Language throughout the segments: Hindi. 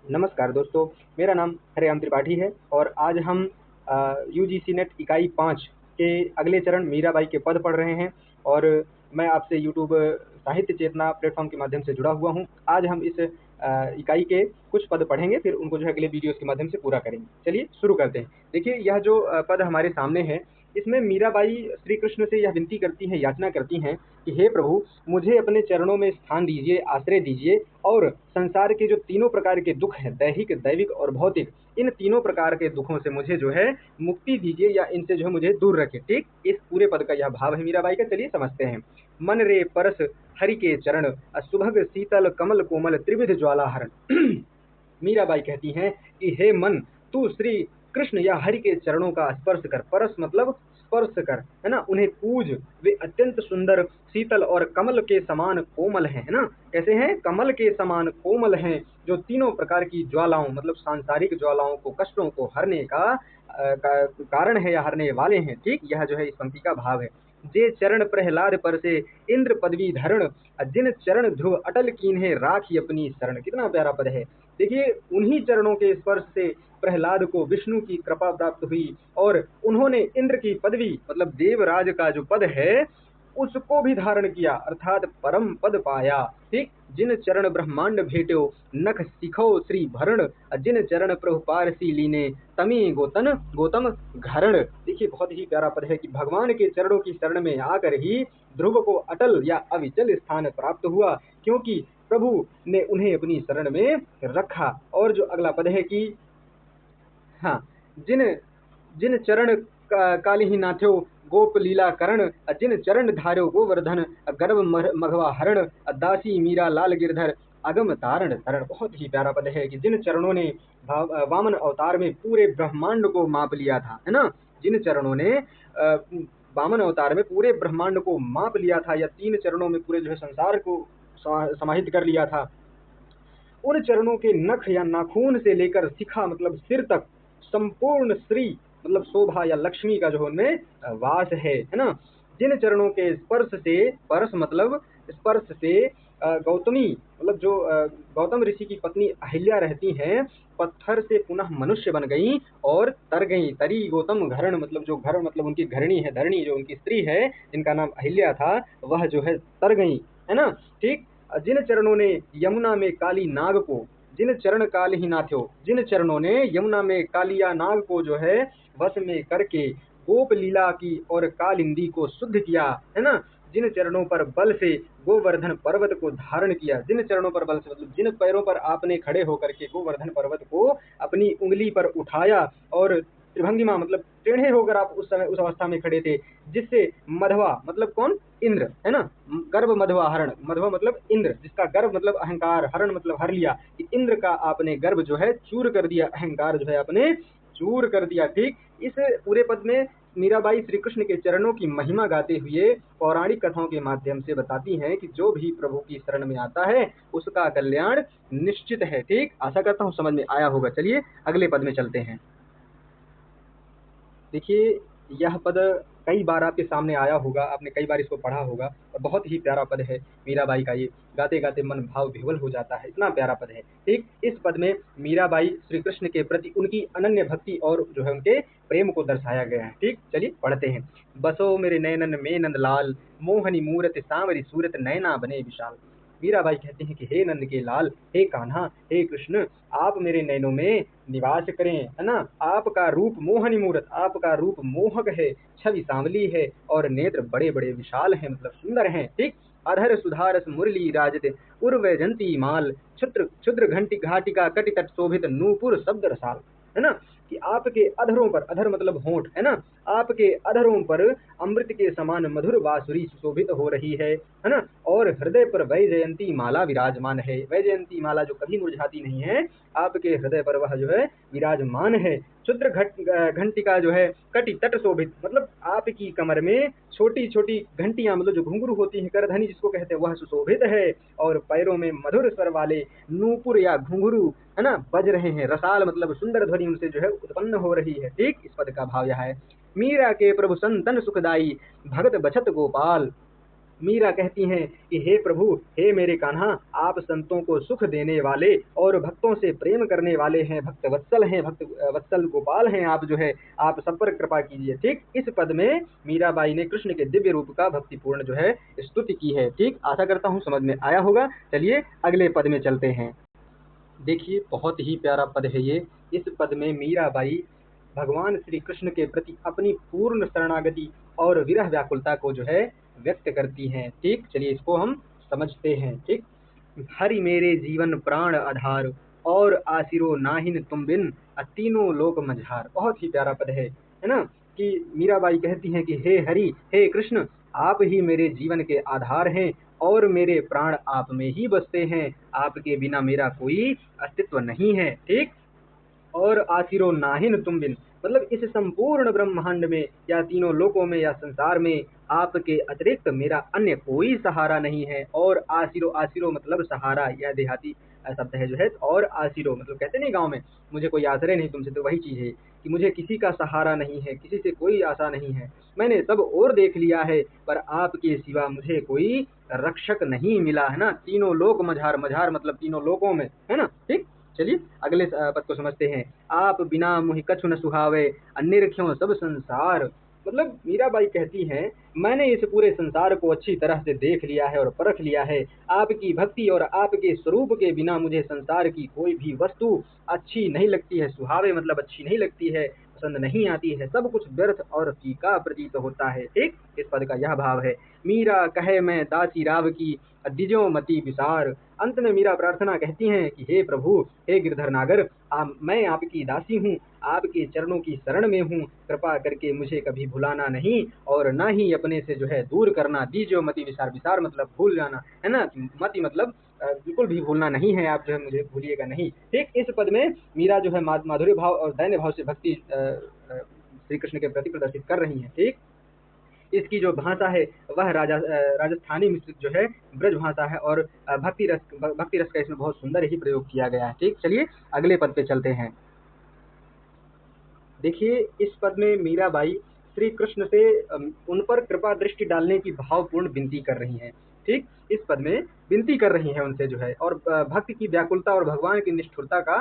नमस्कार दोस्तों, मेरा नाम हरेराम त्रिपाठी है और आज हम यूजीसी नेट इकाई 5 के अगले चरण मीराबाई के पद पढ़ रहे हैं। और मैं आपसे यूट्यूब साहित्य चेतना प्लेटफॉर्म के माध्यम से जुड़ा हुआ हूं। आज हम इस इकाई के कुछ पद पढ़ेंगे, फिर उनको जो है अगले वीडियोस के माध्यम से पूरा करेंगे। चलिए शुरू करते हैं। देखिए, यह जो पद हमारे सामने है, इसमें मीराबाई श्री कृष्ण से यह विनती करती हैं, याचना करती हैं कि हे प्रभु, मुझे अपने चरणों में स्थान दीजिए, आश्रय दीजिए और संसार के जो तीनों प्रकार के दुख हैं, दैहिक, दैविक और भौतिक, इन तीनों प्रकार के दुखों से मुझे जो है मुक्ति दीजिए या इनसे जो है मुझे दूर रखे। ठीक, इस पूरे पद का यह भाव है मीराबाई का। चलिए समझते हैं। मन रे परस हरि के चरण, सुभग शीतल कमल कोमल त्रिविध ज्वाला हरण। मीराबाई कहती हैं कि हे मन, तू श्री कृष्ण या हरि के चरणों का स्पर्श कर। परस मतलब स्पर्श कर, है ना। उन्हें पूज। वे अत्यंत सुंदर, शीतल और कमल के समान कोमल हैं, है ना। कैसे हैं? कमल के समान कोमल हैं, जो तीनों प्रकार की ज्वालाओं मतलब सांसारिक ज्वालाओं को, कष्टों को हरने का कारण है या हरने वाले हैं। ठीक, यह जो है इस पंक्ति का भाव है। जे चरण प्रहलाद पर से इंद्र पदवी धरण, जिन चरण ध्रुव अटल कीन्हे राखी अपनी शरण। कितना प्यारा पद है। देखिए, उन्हीं चरणों के स्पर्श से प्रहलाद को विष्णु की कृपा प्राप्त हुई और उन्होंने इंद्र की पदवी मतलब देवराज का जो पद है उसको भी धारण किया, अर्थात परम पद पाया। ठीक, जिन चरण ब्रह्मांड भेट्यो नख सिखो श्री भरण, जिन चरण प्रभु पारसी लीने तमी गौतम घरण। देखिए, बहुत ही प्यारा पद है कि भगवान के चरणों की शरण में आकर ही ध्रुव को अटल या अविचल स्थान प्राप्त हुआ, क्योंकि प्रभु ने उन्हें अपनी शरण में रखा। और जो अगला पद है कि हाँ, जिन जिन चरण काली ही नाथ्यो गोप लीला करण, जिन चरण धार्यो गोवर्धन गर्भ मघवा हरण, दासी मीरा लाल गिरधर अगम तारण तरण। बहुत ही प्यारा पद है कि जिन चरणों ने वामन अवतार में पूरे ब्रह्मांड को माप लिया था, है ना। जिन चरणों ने वामन अवतार में पूरे ब्रह्मांड को माप लिया था या तीन चरणों में पूरे जो है संसार को समाहित कर लिया था, उन चरणों के नख या नाखून से लेकर शिखा मतलब सिर तक संपूर्ण श्री मतलब शोभा या लक्ष्मी का जो उनमें वास है ना। जिन चरणों के स्पर्श से, परस मतलब स्पर्श से, गौतमी मतलब जो गौतम ऋषि की पत्नी अहिल्या रहती हैं, पत्थर से पुनः मनुष्य बन गई और तर गई। तरी गौतम घरण मतलब जो घर मतलब उनकी घरणी है, धरणी जो उनकी स्त्री है जिनका नाम अहिल्या था, वह जो है तर गई, है ना। ठीक, जिन चरणों ने यमुना में काली नाग को, जिन चरण काल ही नाथ्यो, जिन चरणों ने यमुना में कालिया नाग को जो है वश में करके गोप लीला की और कालिंदी को शुद्ध किया, है ना। जिन चरणों पर बल से गोवर्धन पर्वत को धारण किया, जिन चरणों पर बल से मतलब जिन पैरों पर आपने खड़े होकर के गोवर्धन पर्वत को अपनी उंगली पर उठाया और त्रिभंगिमा मतलब टेढ़े होकर आप उस समय उस अवस्था में खड़े थे, जिससे मधवा मतलब कौन? इंद्र, है ना। गर्भ मधवा हरण, मधवा मतलब इंद्र, जिसका गर्भ मतलब अहंकार, हरण मतलब हर लिया, कि इंद्र का आपने गर्भ जो है चूर कर दिया, अहंकार जो है आपने चूर कर दिया। ठीक, इस पूरे पद में मीराबाई श्री कृष्ण के चरणों की महिमा गाते हुए पौराणिक कथाओं के माध्यम से बताती हैं कि जो भी प्रभु की शरण में आता है उसका कल्याण निश्चित है। ठीक, आशा करता हूँ समझ में आया होगा। चलिए अगले पद में चलते हैं। देखिए, यह पद कई बार आपके सामने आया होगा, आपने कई बार इसको पढ़ा होगा और बहुत ही प्यारा पद है मीराबाई का। ये गाते गाते मन भाव विह्वल हो जाता है, इतना प्यारा पद है। ठीक, इस पद में मीराबाई श्री कृष्ण के प्रति उनकी अनन्य भक्ति और जो है उनके प्रेम को दर्शाया गया है। ठीक, चलिए पढ़ते हैं। बसो मेरे नैनन में नंद लाल, मोहनी मूरत सांवरी सूरत नैना बने विशाल। मीराबाई कहते हैं कि हे नंद के लाल, हे कान्हा, हे कृष्ण, आप मेरे नैनों में निवास करें, है ना। आपका रूप मोहनी मूरत, आपका रूप मोहक है, छवि सांवली है और नेत्र बड़े बड़े विशाल हैं मतलब सुंदर हैं। ठीक, अधर सुधारस मुरली राजत उर्वजंती माल, क्षुद्र क्षुद्र घंटी घाटिका कटि तट शोभित नूपुर शब्द रसाल, है ना। कि आपके अधरों पर, अधर मतलब होंठ, है ना, आपके अधरों पर अमृत के समान मधुर बांसुरी सुशोभित हो रही है ना। और हृदय पर वैजयंती माला विराजमान है। वैजयंती माला जो कभी मुरझाती नहीं है, आपके हृदय पर वह जो है विराजमान है। क्षुद्र घंटिका जो है कटि तट शोभित मतलब आपकी कमर में छोटी छोटी घंटियां मतलब जो घुंघरू होती है, करधनी जिसको कहते हैं, वह सुशोभित है। और पैरों में मधुर स्वर वाले नूपुर या घुंघरू, है ना, बज रहे हैं। रसाल मतलब सुंदर ध्वनि उनसे जो है उत्पन्न हो रही है। ठीक, इस पद का भाव यह है। मीरा के प्रभु संतन सुखदाई, भगत बचत गोपाल। मीरा कहती हैं कि हे प्रभु, हे मेरे कान्हा, आप संतों को सुख देने वाले और भक्तों से प्रेम करने वाले हैं, भक्त वत्सल हैं, भक्त वत्सल गोपाल हैं, आप जो है आप सब पर कृपा कीजिए। ठीक, इस पद में मीराबाई ने कृष्ण के दिव्य रूप का भक्तिपूर्ण जो है स्तुति की है। ठीक, आशा करता हूँ समझ में आया होगा। चलिए अगले पद में चलते हैं। देखिए बहुत ही प्यारा पद है ये। इस पद में मीराबाई भगवान श्री कृष्ण के प्रति अपनी पूर्ण शरणागति और विरह व्याकुलता को जो है व्यक्त करती हैं। ठीक, चलिए इसको हम समझते हैं। ठीक, हरि मेरे जीवन प्राण आधार और आसिरो नाहिन तुम बिन तीनों लोक मझार। बहुत ही प्यारा पद है ना, कि मीराबाई कहती हैं कि हे हरि, हे कृष्ण, आप ही मेरे जीवन के आधार हैं और मेरे प्राण आप में ही बसते हैं, आपके बिना मेरा कोई अस्तित्व नहीं है। ठीक, और आसिरो नाहिन तुम बिन, मतलब इस संपूर्ण ब्रह्मांड में या तीनों लोकों में या संसार में आपके अतिरिक्त मेरा अन्य कोई सहारा नहीं है। और आसिरो, आसिरो मतलब सहारा, यह देहाती शब्द है जो है। और आसिरो मतलब कहते नहीं गांव में, मुझे कोई आश्रय नहीं तुमसे, तो वही चीज है कि मुझे किसी का सहारा नहीं है, किसी से कोई आशा नहीं है, मैंने सब और देख लिया है पर आपके सिवा मुझे कोई रक्षक नहीं मिला, है ना। तीनों लोक मझार, मझार मतलब तीनों लोकों में, है ना। ठीक, चलिए अगले पद को समझते हैं। आप बिना मुहि कछु न सुहावे, अनिर्ख्यों सब संसार। मतलब मीराबाई कहती हैं, मैंने इस पूरे संसार को अच्छी तरह से देख लिया है और परख लिया है, आपकी भक्ति और आपके स्वरूप के बिना मुझे संसार की कोई भी वस्तु अच्छी नहीं लगती है। सुहावे मतलब अच्छी नहीं लगती है, पसंद नहीं आती है, सब कुछ व्यर्थ और फीका प्रतीत होता है। ठीक, इस पद का यह भाव है। मीरा कहे मैं दासी राव की, दिजो मति विसार। अंत में मीरा प्रार्थना कहती हैं कि हे प्रभु, हे गिरधर नागर, मैं आपकी दासी हूँ, आपके चरणों की शरण में हूँ, कृपा करके मुझे कभी भुलाना नहीं और ना ही अपने से जो है दूर करना। दीजो मति विसार, विसार मतलब भूल जाना, है ना। मति मतलब बिल्कुल भी भूलना नहीं है, आप जो है मुझे भूलिएगा नहीं। ठीक, इस पद में मीरा जो है माधुर्य भाव और दैन्य भाव से भक्ति श्री कृष्ण के प्रति प्रदर्शित कर रही है। ठीक, इसकी जो भाषा है वह राजस्थानी मिश्रित जो है ब्रज भाषा है और भक्ति रस का इसमें बहुत सुंदर ही प्रयोग किया गया है। ठीक, चलिए अगले पद पे चलते हैं। देखिए इस पद में मीराबाई श्री कृष्ण से उन पर कृपा दृष्टि डालने की भावपूर्ण विनती कर रही हैं। ठीक, इस पद में विनती कर रही हैं उनसे जो है, और भक्त की व्याकुलता और भगवान की निष्ठुरता का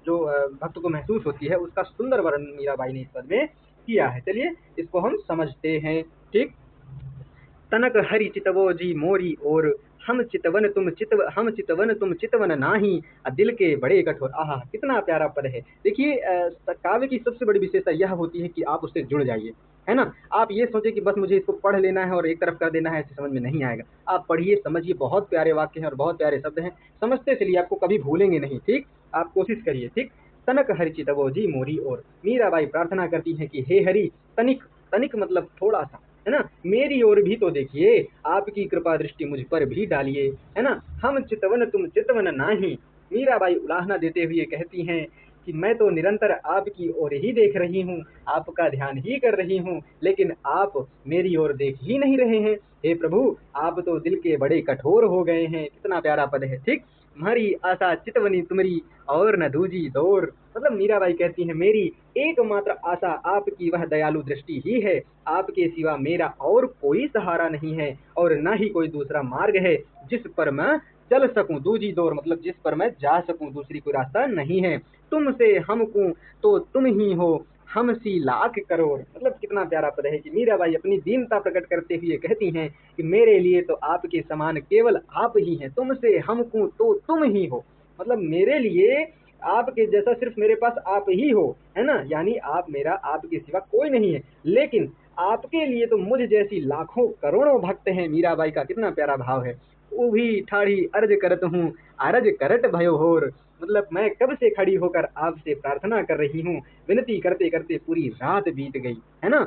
जो भक्त को महसूस होती है उसका सुंदर वर्णन मीराबाई ने इस पद में किया है। चलिए इसको हम समझते हैं। ठीक, तनक हरि चितवो जी मोरी और हम चितवन तुम चितवन नाही, दिल के बड़े कठोर। आहा, कितना प्यारा पद है। देखिए काव्य की सबसे बड़ी विशेषता यह होती है कि आप उससे जुड़ जाइए, है ना। आप ये सोचे कि बस मुझे इसको पढ़ लेना है और एक तरफ कर देना है, ऐसे समझ में नहीं आएगा। आप पढ़िए, समझिए, बहुत प्यारे वाक्य हैं और बहुत प्यारे शब्द हैं, समझते चलिए, आपको कभी भूलेंगे नहीं। ठीक, आप कोशिश करिए। ठीक, तनक हरि चितवो जी मोरी और, मीराबाई प्रार्थना करती हैं कि हे हरि, तनिक, तनिक मतलब थोड़ा सा, है ना, मेरी ओर भी तो देखिए, आपकी कृपा दृष्टि मुझ पर भी डालिए, है ना। हम चितवन तुम चितवन नाही। मीराबाई उलाहना देते हुए कहती हैं कि मैं तो निरंतर आपकी ओर ही देख रही हूँ, आपका ध्यान ही कर रही हूँ, लेकिन आप मेरी ओर देख ही नहीं रहे हैं। हे प्रभु, आप तो दिल के बड़े कठोर हो गए हैं। कितना प्यारा पद है। ठीक, हमारी आशा चितवनी तुमरी और न दूजी दौर। मतलब मीराबाई कहती हैं, मेरी एकमात्र आशा आपकी वह दयालु दृष्टि ही है, आपके सिवा मेरा और कोई सहारा नहीं है और न ही कोई दूसरा मार्ग है जिस पर मैं चल सकूं। दूजी दौर मतलब जिस पर मैं जा सकूं, दूसरी कोई रास्ता नहीं है। तुमसे हमको तो तुम ही हो, हमसी लाख करोड़। मतलब कितना प्यारा पद है कि मीराबाई अपनी दीनता प्रकट करते हुए कहती हैं कि मेरे लिए तो आपके समान केवल आप ही हैं, तुमसे हमको तो तुम ही हो। मतलब मेरे लिए आपके जैसा सिर्फ मेरे पास आप ही हो, है ना, यानी आप मेरा, आपके सिवा कोई नहीं है, लेकिन आपके लिए तो मुझ जैसी लाखों करोड़ों भक्त हैं। मीराबाई का कितना प्यारा भाव है। उभी ठाड़ी अर्ज करत हूँ, अरज करत भयो होर। मतलब मैं कब से खड़ी होकर आपसे प्रार्थना कर रही हूँ, विनती करते करते पूरी रात बीत गई, है ना।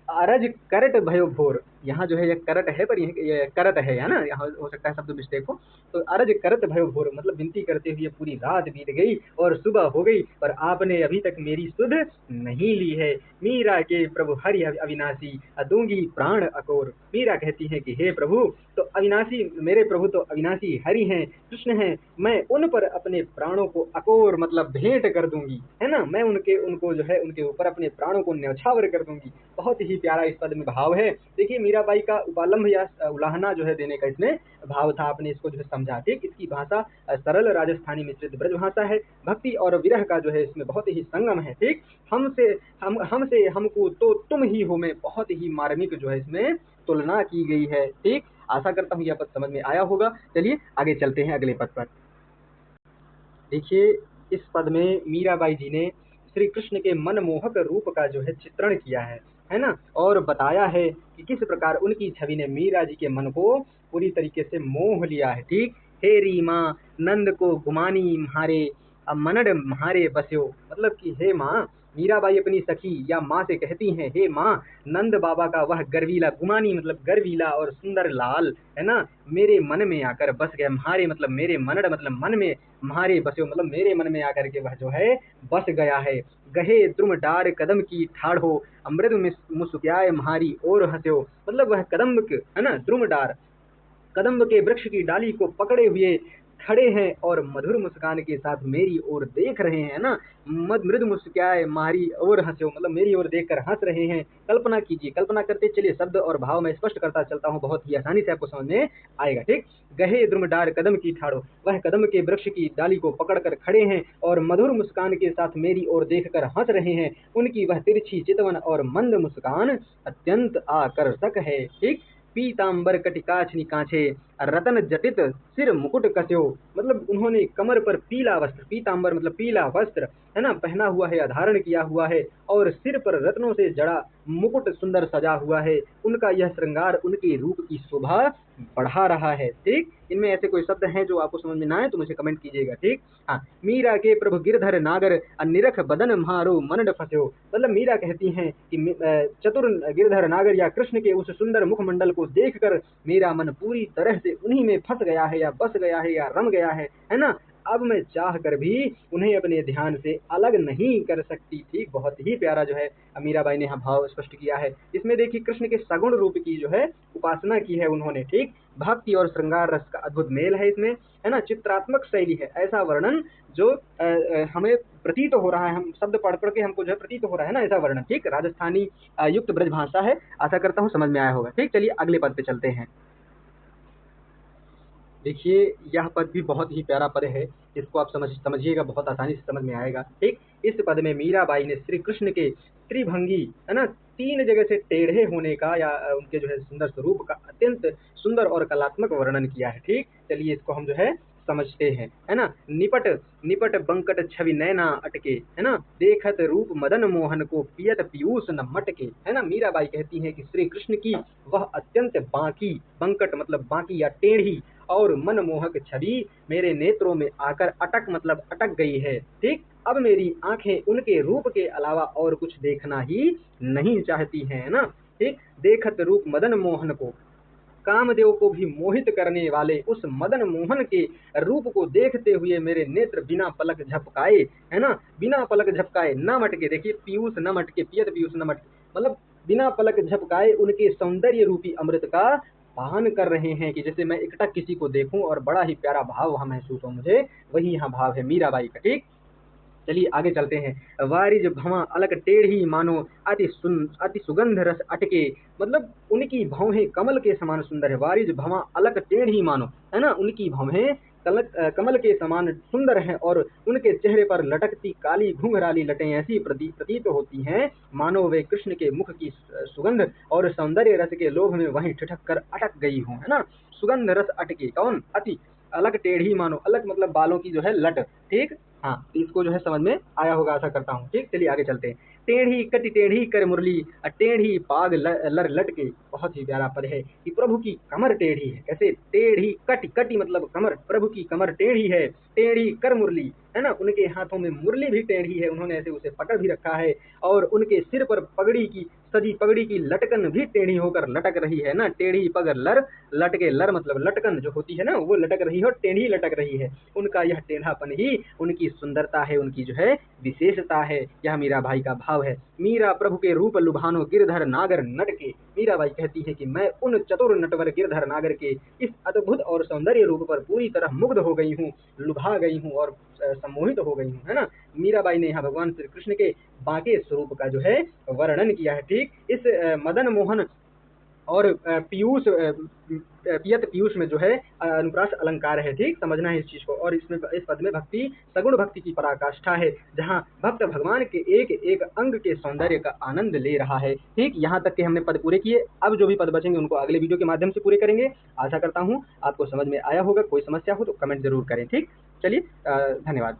अरज करट भयो भोर, यहाँ जो है ये करट है पर ये करट है ना, यहाँ हो सकता है शब्द मिस्टेक हो। तो अरज करट भयो भोर मतलब विनती करते हुए पूरी रात बीत गई और सुबह हो गई, पर आपने अभी तक मेरी सुध नहीं ली है। मीरा के प्रभु हरि अविनाशी, दूंगी प्राण अकोर। मीरा कहती है कि हे प्रभु, तो अविनाशी, मेरे प्रभु तो अविनाशी हरि हैं, कृष्ण हैं, मैं उन पर अपने प्राणों को अकोर मतलब भेंट कर दूंगी, है ना। मैं उनको जो है उनके ऊपर अपने प्राणों को न्यौछावर कर दूंगी। बहुत ही प्यारा इस पद में भाव है। देखिए मीरा मीराबाई का उपालंभ या उलाहना जो है देने का इसमें भाव था। आपने इसको जो है समझा। ठीक, इसकी भाषा सरल राजस्थानी मिश्रित ब्रज भाषा है। भक्ति और विरह का जो है इसमें बहुत ही संगम है। ठीक, हमसे हमको तो तुम ही हो में बहुत ही मार्मिक जो है इसमें तुलना की गई है। ठीक, आशा करता हूँ यह पद समझ में आया होगा। चलिए आगे चलते हैं अगले पद पर। देखिए, इस पद में मीराबाई जी ने श्री कृष्ण के मनमोहक रूप का जो है चित्रण किया है ना, और बताया है कि किस प्रकार उनकी छवि ने मीरा जी के मन को पूरी तरीके से मोह लिया है। ठीक, हे रीमा नंद को गुमानी म्हारे मनड म्हारे बस्यो, मतलब कि हे माँ, मीराबाई अपनी सखी या माँ से कहती हैं, हे माँ, नंद बाबा का वह गर्वीला, गुमानी मतलब गर्वीला और सुंदर लाल है ना, मेरे मन में आकर बस गया। म्हारे मतलब मेरे, मनड मतलब मन में, म्हारे बस्यो मतलब मेरे मन में आकर के वह जो है बस गया है। गहे द्रुम डार कदम की ठाढ़ो, अमृत मुस्कुराए म्हारी और हंस्यो, मतलब वह कदम है ना, द्रुम डार कदम्ब के वृक्ष की डाली को पकड़े हुए खड़े हैं और मधुर मुस्कान के साथ मेरी ओर देख रहे हैं ना। मृद मुस्काए मारी और हंसो मतलब मेरी ओर देखकर हंस रहे हैं। कल्पना कीजिए, कल्पना करते चलिए, शब्द और भाव में स्पष्ट करता चलता हूँ, बहुत ही आसानी से आपको समझ में आएगा। ठीक, गहे द्रुमडार कदम की ठाड़ो, वह कदम के वृक्ष की डाली को पकड़कर खड़े हैं और मधुर मुस्कान के साथ मेरी ओर देखकर हंस रहे हैं। उनकी वह तिरछी चितवन और मंद मुस्कान अत्यंत आकर्षक है। ठीक, पीतांबर कटिकाछनी कांछे रतन जटित सिर मुकुट कस्यो, मतलब उन्होंने कमर पर पीला वस्त्र, पीतांबर मतलब पीला वस्त्र है ना, पहना हुआ है, धारण किया हुआ है, और सिर पर रत्नों से जड़ा मुकुट सुंदर सजा हुआ है। उनका यह श्रृंगार उनके रूप की शोभा बढ़ा रहा है। ठीक, इनमें ऐसे कोई शब्द हैं जो आपको समझ में ना आए तो मुझे कमेंट कीजिएगा। ठीक, हाँ, मीरा के प्रभु गिरधर नागर निरख बदन म्हारो मनड फस्यो, मतलब मीरा कहती हैं कि चतुर गिरधर नागर या कृष्ण के उस सुंदर मुखमंडल को देखकर मेरा मन पूरी तरह से उन्हीं में फंस गया है या बस गया है या रम गया है ना। अब मैं चाह कर भी उन्हें अपने ध्यान से अलग नहीं कर सकती थी। बहुत ही प्यारा जो है मीराबाई ने यहाँ भाव स्पष्ट किया है। इसमें देखिए कृष्ण के सगुण रूप की जो है उपासना की है उन्होंने। ठीक, भक्ति और श्रृंगार रस का अद्भुत मेल है इसमें, है ना, चित्रात्मक शैली है, ऐसा वर्णन जो हमें प्रतीत हो रहा है, हम शब्द पढ़ पढ़ के हमको जो है प्रतीत हो रहा है ना, ऐसा वर्णन। ठीक, राजस्थानी युक्त ब्रज भाषा है। आशा करता हूँ समझ में आया होगा। ठीक, चलिए अगले पद पे चलते हैं। देखिए, यह पद भी बहुत ही प्यारा पद है, इसको आप समझिएगा, बहुत आसानी से समझ में आएगा। ठीक, इस पद में मीराबाई ने श्री कृष्ण के त्रिभंगी है ना, तीन जगह से टेढ़े होने का या उनके जो है सुंदर स्वरूप का अत्यंत सुंदर और कलात्मक वर्णन किया है। ठीक, चलिए इसको हम जो है समझते हैं, है ना। निपट निपट बंकट छवि नैना अटके, है ना, देखत रूप मदन मोहन को पियत पीयूष न मटके, है ना। मीराबाई कहती हैं कि श्री कृष्ण की वह अत्यंत बांकी, बंकट मतलब बांकी या टेढ़ी और मनमोहक छवि मेरे नेत्रों में आकर अटक मतलब अटक गई है। ठीक, अब मेरी आंखें उनके रूप के अलावा और कुछ देखना ही नहीं चाहती हैं ना। ठीक, देखत रूप मदन मोहन को, कामदेव को भी मोहित करने वाले उस मदन मोहन के रूप को देखते हुए मेरे नेत्र बिना पलक झपकाए, है ना, बिना पलक झपकाए न मटके। देखिए, पीयूष न मटके, पियत पीयूष न मटके मतलब बिना पलक झपकाए उनके सौंदर्य रूपी अमृत का पान कर रहे हैं, कि जैसे मैं एकटक किसी को देखूं और बड़ा ही प्यारा भाव वहां महसूस हो मुझे, वही यहाँ भाव है मीराबाई का। ठीक, चलिए आगे चलते हैं। वारिज भवा अलग टेढ़ी मानो अति सुगंध रस अटके, मतलब उनकी भौहें कमल के समान सुंदर है। वारिज भवा अलग टेढ़ी मानो, है ना, उनकी भौहें कमल के समान सुंदर हैं और उनके चेहरे पर लटकती काली घुंघराली लटें ऐसी प्रतीत होती हैं मानो वे कृष्ण के मुख की सुगंध और सौंदर्य रस के लोभ में वहीं ठिठक कर अटक गई हूँ, है ना। सुगंध रस अटके, कौन, अति अलग टेढ़ी मानो, अलग मतलब बालों की जो है लट। ठीक, हाँ, तो इसको जो है समझ में आया होगा आशा करता हूँ। ठीक, चलिए आगे चलते हैं। टेढ़ी कटि टेढ़ी कर मुरली टेढ़ी पाग लर लटके, बहुत ही प्यारा पद है कि प्रभु की कमर टेढ़ी है। कैसे, टेढ़ी कटि, कटि मतलब कमर, प्रभु की कमर टेढ़ी है, टेढ़ी कर मुरली, है ना, उनके हाथों में मुरली भी टेढ़ी है, उन्होंने ऐसे उसे पकड़ भी रखा है, और उनके सिर पर पगड़ी की सजी पगड़ी की लटकन भी टेढ़ी होकर लटक रही है ना। टेढ़ी पग लर लटके, लर मतलब लटकन जो होती है ना, वो लटक रही है और टेढ़ी लटक रही है। उनका यह टेढ़ापन ही उनकी सुंदरता है, उनकी जो है विशेषता है। यह मीरा भाई का भाव है। मीरा प्रभु के रूप लुभानो गिरधर नागर नटके, मीराबाई कहती है कि मैं उन चतुर नटवर गिरधर नागर के इस अद्भुत और सौंदर्य रूप पर पूरी तरह मुग्ध हो गई हूँ, लुभा गई हूँ और सम्मोहित हो गई हूँ, है ना। मीराबाई ने यहाँ भगवान श्री कृष्ण के बांके स्वरूप का जो है वर्णन किया है। ठीक, इस मदन मोहन और पियत पीयूष में जो है अनुप्रास अलंकार है, ठीक, समझना है इस चीज को। और इसमें इस पद में भक्ति सगुण भक्ति की पराकाष्ठा है, जहाँ भक्त भगवान के एक एक अंग के सौंदर्य का आनंद ले रहा है, ठीक। यहाँ तक के हमने पद पूरे किए। अब जो भी पद बचेंगे उनको अगले वीडियो के माध्यम से पूरे करेंगे। आशा करता हूँ आपको समझ में आया होगा। कोई समस्या हो तो कमेंट जरूर करें, ठीक। चलिए, धन्यवाद।